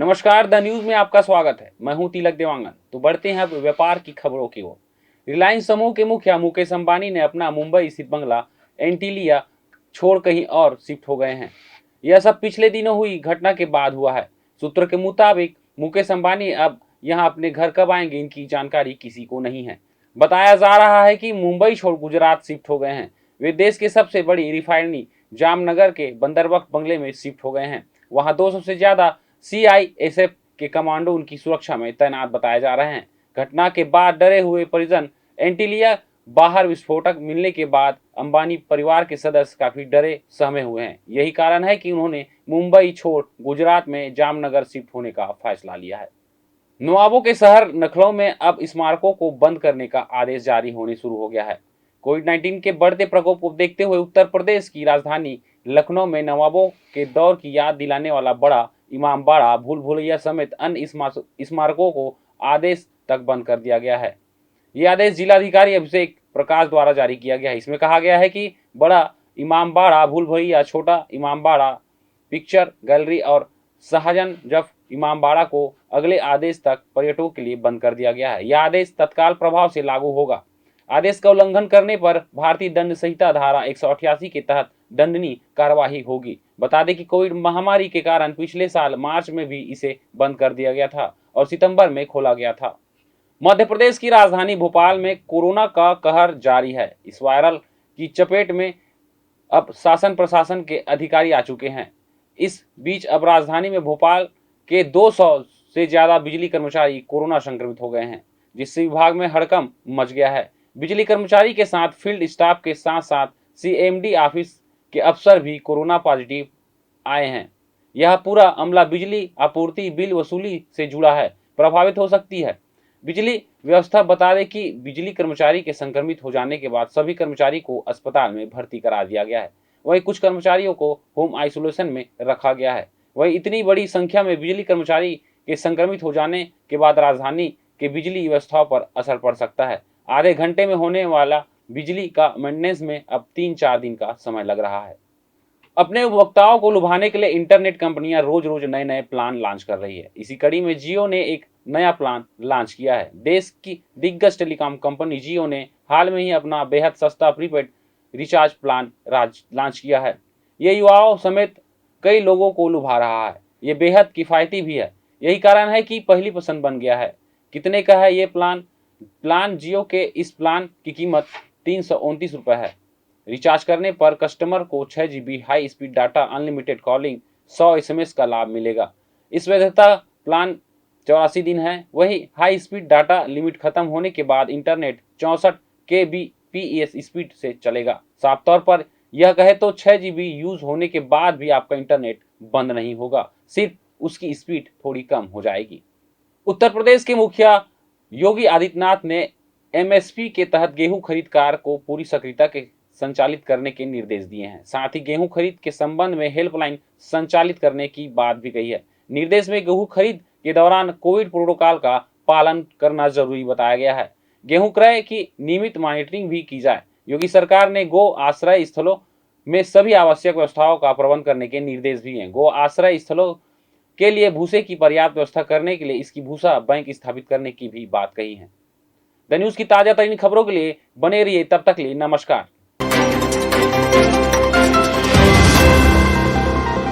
नमस्कार, the news में आपका स्वागत है। मैं हूं तिलक देवांगन। तो बढ़ते हैं अब व्यापार की खबरों की ओर। रिलायंस समूह के मुखिया मुकेश अंबानी ने अपना मुंबई स्थित बंगला एंटीलिया छोड़ कहीं और शिफ्ट हो गए हैं। यह सब पिछले दिनों हुई घटना के बाद हुआ है। सूत्रों के मुताबिक मुकेश अंबानी अब यहां अपने घर कब आएंगे, इनकी जानकारी किसी को नहीं है। बताया जा रहा है कि मुंबई छोड़ गुजरात शिफ्ट हो गए हैं। वे देश के सबसे बड़ी रिफाइनरी जामनगर के बंदरबख्त बंगले में शिफ्ट हो गए हैं। वहां 200 से ज्यादा सीआईएसएफ के कमांडो उनकी सुरक्षा में तैनात बताए जा रहे हैं। घटना के बाद डरे हुए परिजन एंटीलिया बाहर विस्फोटक मिलने के बाद अंबानी परिवार के सदस्य काफी डरे सहमे हुए हैं। यही कारण है कि उन्होंने मुंबई छोड़ गुजरात में जामनगर शिफ्ट होने का फैसला लिया है। नवाबों के शहर लखनऊ में अब स्मारकों को बंद करने का आदेश जारी होने शुरू हो गया है। कोविड-19 के बढ़ते प्रकोप को देखते हुए उत्तर प्रदेश की राजधानी लखनऊ में नवाबों के दौर की याद दिलाने वाला बड़ा इमामबाड़ा, भूल भुलैया समेत अन्य स्मारकों को आदेश तक बंद कर दिया गया है। ये आदेश जिलाधिकारी अभिषेक प्रकाश द्वारा जारी किया गया है। इसमें कहा गया है कि बड़ा इमामबाड़ा, भूल भुलैया, छोटा इमामबाड़ा, पिक्चर गैलरी और शाहजहां जफ इमामबाड़ा को अगले आदेश तक पर्यटकों के लिए बंद कर दिया गया है। यह आदेश तत्काल प्रभाव से लागू होगा। आदेश का उल्लंघन करने पर भारतीय दंड संहिता धारा 188 के तहत दंडनीय कार्यवाही होगी। बता दें कि कोविड महामारी के कारण पिछले साल मार्च में भी इसे बंद कर दिया गया था और सितंबर में खोला गया था। मध्य प्रदेश की राजधानी भोपाल में कोरोना का कहर जारी है। इस वायरल की चपेट में अब शासन प्रशासन के अधिकारी आ चुके हैं। इस बीच अब राजधानी में भोपाल के 200 से ज्यादा बिजली कर्मचारी कोरोना संक्रमित हो गए हैं, जिससे विभाग में हड़कंप मच गया है। बिजली कर्मचारी के साथ फील्ड स्टाफ के साथ साथ सीएमडी ऑफिस के अफसर भी कोरोना पॉजिटिव आए हैं। यह पूरा अमला बिजली आपूर्ति बिल वसूली से जुड़ा है, प्रभावित हो सकती है बिजली व्यवस्था। बता दें कि बिजली कर्मचारी के संक्रमित हो जाने के बाद सभी कर्मचारी को अस्पताल में भर्ती करा दिया गया है। वहीं कुछ कर्मचारियों को होम आइसोलेशन में रखा गया है। वहीं इतनी बड़ी संख्या में बिजली कर्मचारी के संक्रमित हो जाने के बाद राजधानी के बिजली व्यवस्थाओं पर असर पड़ सकता है। आधे घंटे में होने वाला बिजली का मेंटेनेंस में अब 3-4 दिन का समय लग रहा है। अपने उपभोक्ताओं को लुभाने के लिए इंटरनेट कंपनियां रोज रोज नए नए प्लान लॉन्च कर रही है। इसी कड़ी में जियो ने एक नया प्लान लॉन्च किया है। देश की दिग्गज टेलीकॉम कंपनी जियो ने हाल में ही अपना बेहद सस्ता प्रीपेड रिचार्ज प्लान लॉन्च किया है। ये युवाओं समेत कई लोगों को लुभा रहा है। ये बेहद किफायती भी है। यही कारण है कि पहली पसंद बन गया है। कितने का है ये प्लान? जियो के इस प्लान की कीमत 329 रुपये है। रिचार्ज करने पर कस्टमर को 6 GB high speed data, unlimited calling, 100 SMS का लाभ मिलेगा। इस वैधता प्लान 84 दिन है। वही हाई स्पीड डाटा लिमिट खत्म होने के बाद इंटरनेट 64 kbps स्पीड से चलेगा। साफ तौर पर यह कहे तो 6 GB यूज होने के बाद भी आपका इंटरनेट बंद नहीं होगा, सिर्फ उसकी स्पीड थोड़ी कम हो जाएगी। उत्तर प्रदेश के मुखिया योगी आदित्यनाथ ने एमएसपी के तहत गेहूं खरीद कार्य को पूरी सक्रियता के संचालित करने के निर्देश दिए हैं। साथ ही गेहूं खरीद के संबंध में हेल्पलाइन संचालित करने की बात भी कही है। निर्देश में गेहूं खरीद के दौरान कोविड प्रोटोकॉल का पालन करना जरूरी बताया गया है। गेहूं क्रय की नियमित मॉनिटरिंग भी की जाए। योगी सरकार ने गो आश्रय स्थलों में सभी आवश्यक व्यवस्थाओं का प्रबंध करने के निर्देश भी हैं। गो आश्रय स्थलों के लिए भूसे की पर्याप्त व्यवस्था करने के लिए इसकी भूसा बैंक स्थापित करने की भी बात कही है। द न्यूज की ताजा तरीन खबरों के लिए बने रहिए। तब तक के लिए नमस्कार।